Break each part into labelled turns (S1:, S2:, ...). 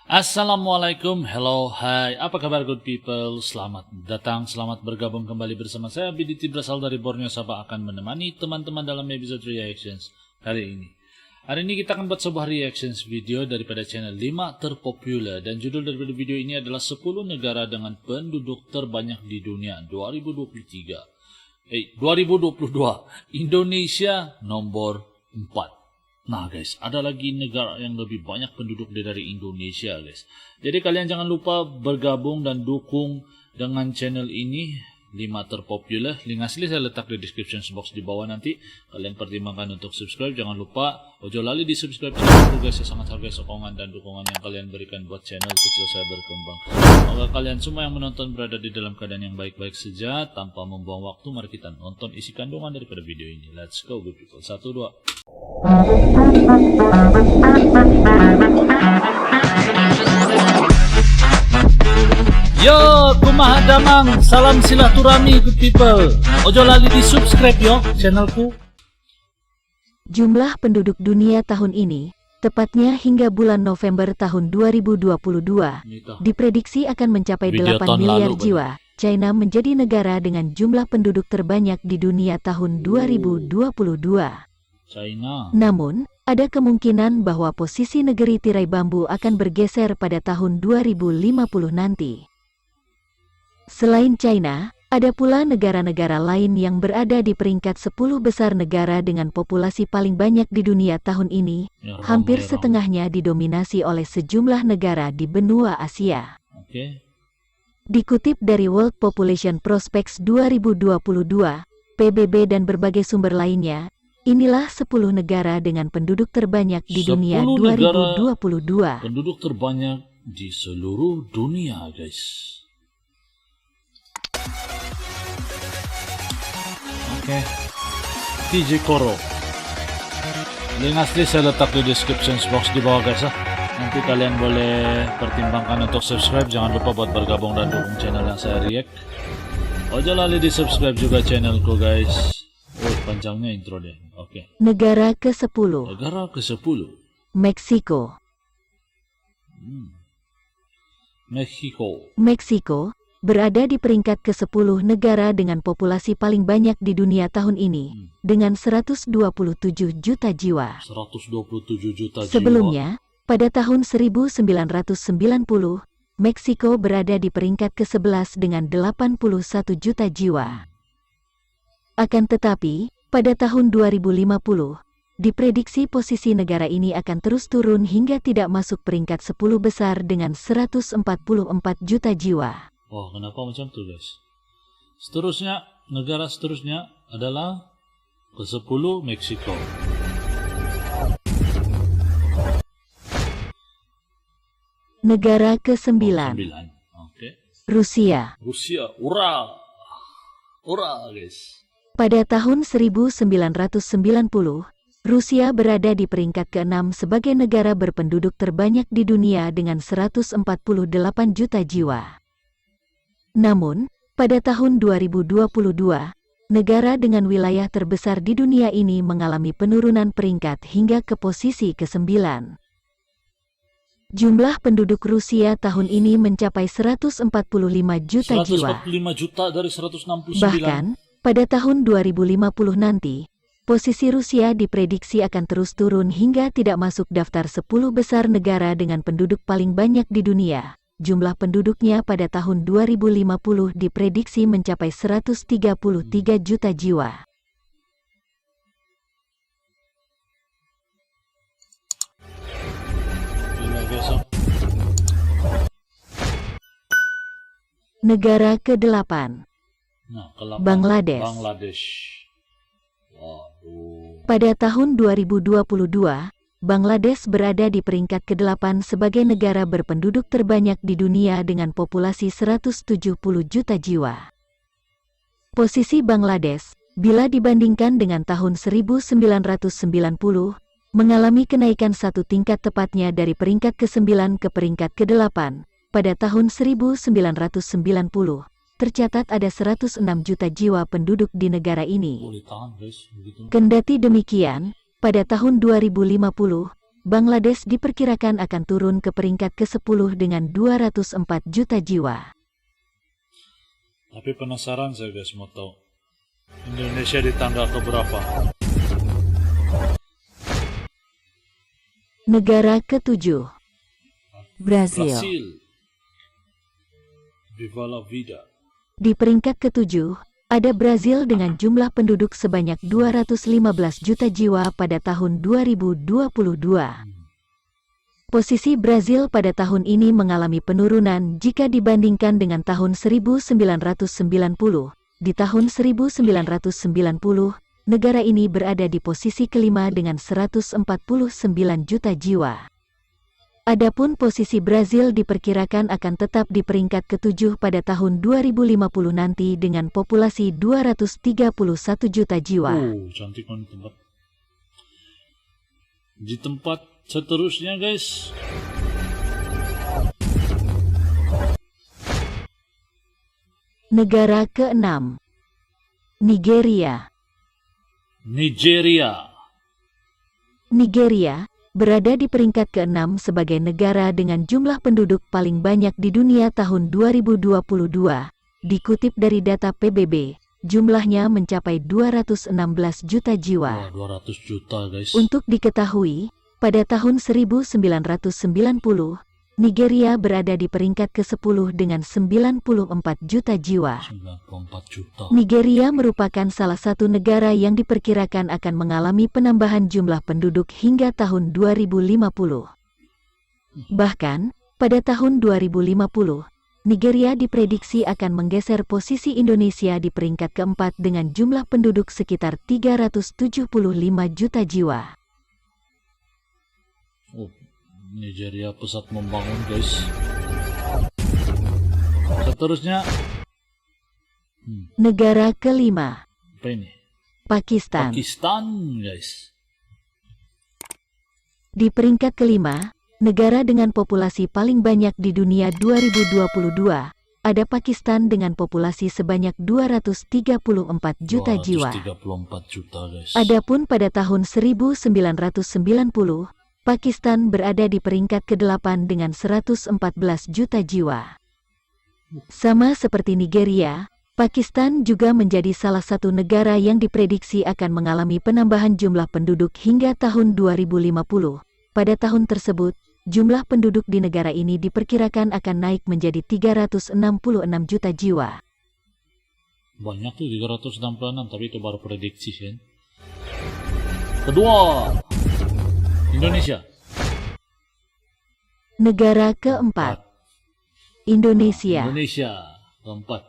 S1: Assalamualaikum, hello, hai, apa kabar good people? Selamat datang, selamat bergabung kembali bersama saya BDT berasal dari Borneo Sabah akan menemani teman-teman dalam episode reactions hari ini. Hari ini kita akan buat sebuah reactions video daripada channel 5 terpopuler dan judul daripada video ini adalah 10 negara dengan penduduk terbanyak di dunia 2022. Indonesia nomor 4. Nah guys, ada lagi negara yang lebih banyak penduduk dari Indonesia guys. Jadi kalian jangan lupa bergabung dan dukung dengan channel ini 5 terpopuler. Link asli saya letak di description box di bawah nanti. Kalian pertimbangkan untuk subscribe. Jangan lupa ojo lali di subscribe channel guys. Saya sangat hargai sokongan dan dukungan yang kalian berikan buat channel kecil saya berkembang. Semoga kalian semua yang menonton berada di dalam keadaan yang baik-baik saja. Tanpa membuang waktu, mari kita nonton isi kandungan daripada video ini. Let's go good people. 1, 2. Yo, kumaha damang, salam silaturahmi good people. Ojo lali di subscribe yo channelku.
S2: Jumlah penduduk dunia tahun ini, tepatnya hingga bulan November tahun 2022, diprediksi akan mencapai 8 miliar jiwa. China menjadi negara dengan jumlah penduduk terbanyak di dunia tahun 2022.
S1: China.
S2: Namun, ada kemungkinan bahwa posisi negeri tirai bambu akan bergeser pada tahun 2050 nanti. Selain China, ada pula negara-negara lain yang berada di peringkat 10 besar negara dengan populasi paling banyak di dunia tahun ini. Hampir setengahnya didominasi oleh sejumlah negara di benua Asia. Dikutip dari World Population Prospects 2022, PBB dan berbagai sumber lainnya, inilah 10 negara dengan penduduk terbanyak di dunia 2022.
S1: Penduduk terbanyak di seluruh dunia, guys. TJ Koro. Link asli saya letak di description box di bawah, guys. Nanti kalian boleh pertimbangkan untuk subscribe. Jangan lupa buat bergabung dan dukung channel yang saya react. Ojo lali di subscribe juga channelku, guys. Panjangnya intro deh.
S2: Negara ke-10.
S1: Negara ke-10.
S2: Meksiko. Meksiko berada di peringkat ke-10 negara dengan populasi paling banyak di dunia tahun ini, dengan 127 juta jiwa.
S1: 127 juta jiwa.
S2: Sebelumnya, pada tahun 1990, Meksiko berada di peringkat ke-11 dengan 81 juta jiwa. Akan tetapi, pada tahun 2050, diprediksi posisi negara ini akan terus turun hingga tidak masuk peringkat 10 besar dengan 144 juta jiwa.
S1: Wah, kenapa macam itu, guys? Seterusnya, negara seterusnya adalah ke-10 Meksiko.
S2: Negara ke-9. Rusia.
S1: Ura, guys.
S2: Pada tahun 1990, Rusia berada di peringkat ke-6 sebagai negara berpenduduk terbanyak di dunia dengan 148 juta jiwa. Namun, pada tahun 2022, negara dengan wilayah terbesar di dunia ini mengalami penurunan peringkat hingga ke posisi ke-9. Jumlah penduduk Rusia tahun ini mencapai 145 juta jiwa.
S1: 145 juta dari 169.
S2: Bahkan, pada tahun 2050 nanti, posisi Rusia diprediksi akan terus turun hingga tidak masuk daftar 10 besar negara dengan penduduk paling banyak di dunia. Jumlah penduduknya pada tahun 2050 diprediksi mencapai 133 juta jiwa. Negara ke-8. Bangladesh. Pada tahun 2022, Bangladesh berada di peringkat ke-8 sebagai negara berpenduduk terbanyak di dunia dengan populasi 170 juta jiwa. Posisi Bangladesh, bila dibandingkan dengan tahun 1990, mengalami kenaikan satu tingkat tepatnya dari peringkat ke-9 ke peringkat ke-8. Pada tahun 1990, tercatat ada 106 juta jiwa penduduk di negara ini. Kendati demikian, pada tahun 2050, Bangladesh diperkirakan akan turun ke peringkat ke-10 dengan 204 juta jiwa.
S1: Tapi penasaran saya guys, mau tahu Indonesia di tangga keberapa?
S2: Negara ke-7, Brazil.
S1: Brasil. Viva la vida.
S2: Di peringkat ke-7, ada Brazil dengan jumlah penduduk sebanyak 215 juta jiwa pada tahun 2022. Posisi Brazil pada tahun ini mengalami penurunan jika dibandingkan dengan tahun 1990. Di tahun 1990, negara ini berada di posisi kelima dengan 149 juta jiwa. Adapun posisi Brazil diperkirakan akan tetap di peringkat ke-7 pada tahun 2050 nanti dengan populasi 231 juta jiwa.
S1: Oh, cantik kan tempat. Di tempat seterusnya guys.
S2: Negara ke-6, Nigeria. Nigeria berada di peringkat ke-6 sebagai negara dengan jumlah penduduk paling banyak di dunia tahun 2022. Dikutip dari data PBB, jumlahnya mencapai 216 juta jiwa.
S1: Wah, 200 juta guys.
S2: Untuk diketahui, pada tahun 1990, Nigeria berada di peringkat ke-10 dengan 94 juta jiwa.
S1: 94 juta.
S2: Nigeria merupakan salah satu negara yang diperkirakan akan mengalami penambahan jumlah penduduk hingga tahun 2050. Bahkan, pada tahun 2050, Nigeria diprediksi akan menggeser posisi Indonesia di peringkat keempat dengan jumlah penduduk sekitar 375 juta jiwa.
S1: Oh, Nigeria pusat membangun guys. Seterusnya
S2: Negara kelima,
S1: apa ini?
S2: Pakistan.
S1: Pakistan guys.
S2: Di peringkat kelima, negara dengan populasi paling banyak di dunia 2022, ada Pakistan dengan populasi sebanyak 234 juta jiwa.
S1: 234 juta guys.
S2: Adapun pada tahun 1990, Pakistan berada di peringkat ke-8 dengan 114 juta jiwa. Sama seperti Nigeria, Pakistan juga menjadi salah satu negara yang diprediksi akan mengalami penambahan jumlah penduduk hingga tahun 2050. Pada tahun tersebut, jumlah penduduk di negara ini diperkirakan akan naik menjadi 366 juta jiwa.
S1: Banyak tuh 366, tapi itu baru prediksi kan. Kedua, Indonesia.
S2: Negara keempat, Indonesia.
S1: Keempat.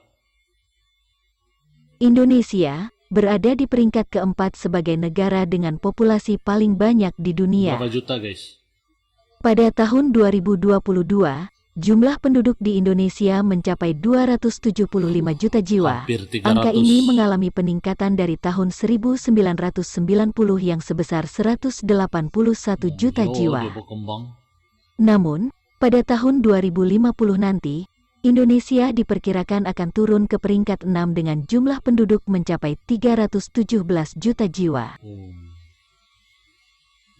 S2: Indonesia berada di peringkat keempat sebagai negara dengan populasi paling banyak di dunia.
S1: Berapa juta guys?
S2: Pada tahun 2022, jumlah penduduk di Indonesia mencapai 275 juta jiwa.
S1: Hampir 300.
S2: Angka ini mengalami peningkatan dari tahun 1990 yang sebesar 181 juta jiwa.
S1: Dia berkembang.
S2: Namun, pada tahun 2050 nanti, Indonesia diperkirakan akan turun ke peringkat 6 dengan jumlah penduduk mencapai 317 juta jiwa.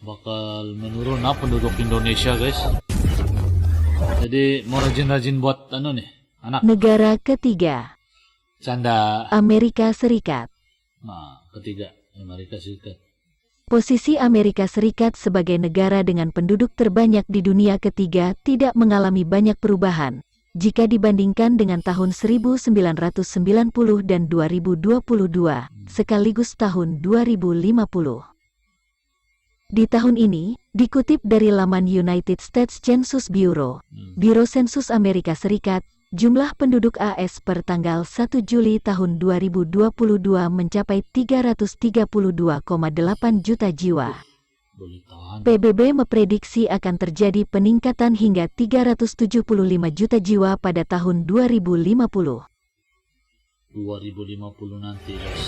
S1: Bakal menurun penduduk Indonesia guys. Jadi mau rajin-rajin buat anak.
S2: Negara ketiga,
S1: Canda.
S2: Amerika Serikat.
S1: Nah, ketiga Amerika Serikat.
S2: Posisi Amerika Serikat sebagai negara dengan penduduk terbanyak di dunia ketiga tidak mengalami banyak perubahan jika dibandingkan dengan tahun 1990 dan 2022, sekaligus tahun 2050. Di tahun ini, dikutip dari laman United States Census Bureau, Biro Sensus Amerika Serikat, jumlah penduduk AS per tanggal 1 Juli tahun 2022 mencapai 332,8 juta jiwa. PBB memprediksi akan terjadi peningkatan hingga 375 juta jiwa pada tahun 2050.
S1: 2050 nanti guys.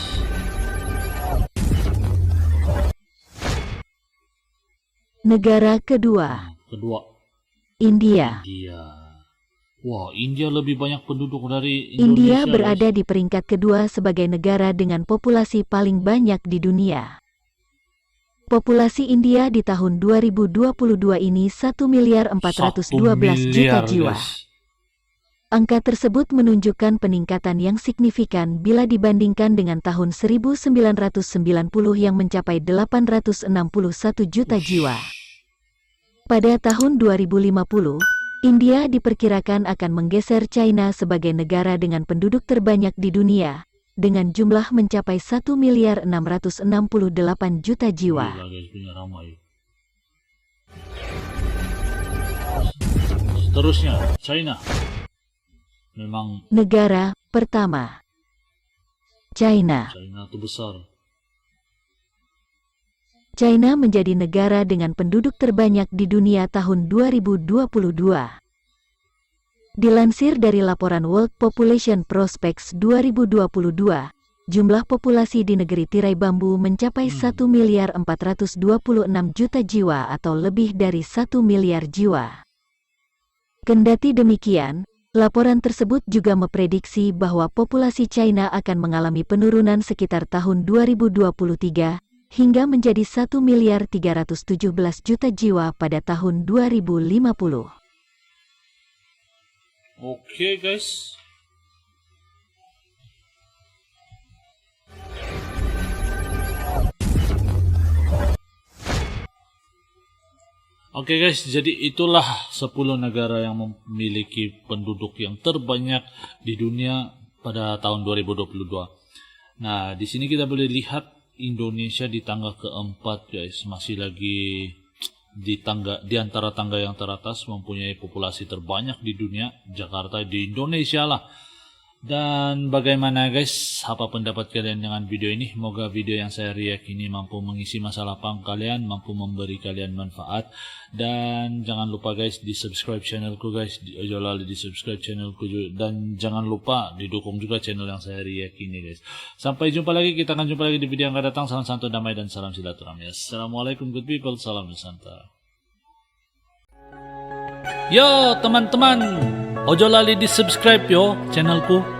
S2: Negara kedua, India.
S1: Wah, India lebih banyak penduduk dari Indonesia.
S2: India berada di peringkat kedua sebagai negara dengan populasi paling banyak di dunia. Populasi India di tahun 2022 ini 1.412 juta jiwa.
S1: Guys.
S2: Angka tersebut menunjukkan peningkatan yang signifikan bila dibandingkan dengan tahun 1990 yang mencapai 861 juta jiwa. Pada tahun 2050, India diperkirakan akan menggeser China sebagai negara dengan penduduk terbanyak di dunia, dengan jumlah mencapai 1.668 juta jiwa.
S1: Gila guys, punya ramai. Seterusnya, China. Memang
S2: Negara pertama, China.
S1: China itu besar.
S2: China menjadi negara dengan penduduk terbanyak di dunia tahun 2022. Dilansir dari laporan World Population Prospects 2022, jumlah populasi di negeri tirai bambu mencapai 1.426 juta jiwa atau lebih dari 1 miliar jiwa. Kendati demikian, laporan tersebut juga memprediksi bahwa populasi China akan mengalami penurunan sekitar tahun 2023 hingga menjadi 1.317 juta jiwa pada tahun 2050.
S1: Oke guys. Oke guys, jadi itulah 10 negara yang memiliki penduduk yang terbanyak di dunia pada tahun 2022. Nah, di sini kita boleh lihat Indonesia di tangga keempat guys, masih lagi di antara tangga yang teratas, mempunyai populasi terbanyak di dunia. Jakarta di Indonesia lah. Dan bagaimana guys, apa pendapat kalian dengan video ini? Semoga video yang saya react ini mampu mengisi masa lapang kalian, mampu memberi kalian manfaat. Dan jangan lupa guys, di subscribe channelku guys, di subscribe channelku juga. Dan jangan lupa didukung juga channel yang saya react ini guys. Sampai jumpa lagi, kita akan jumpa lagi di video yang akan datang. Salam santai, damai, dan salam silaturahmi. Assalamualaikum good people, salam Nusantara. Yo teman-teman, ojo lali di subscribe yo channelku.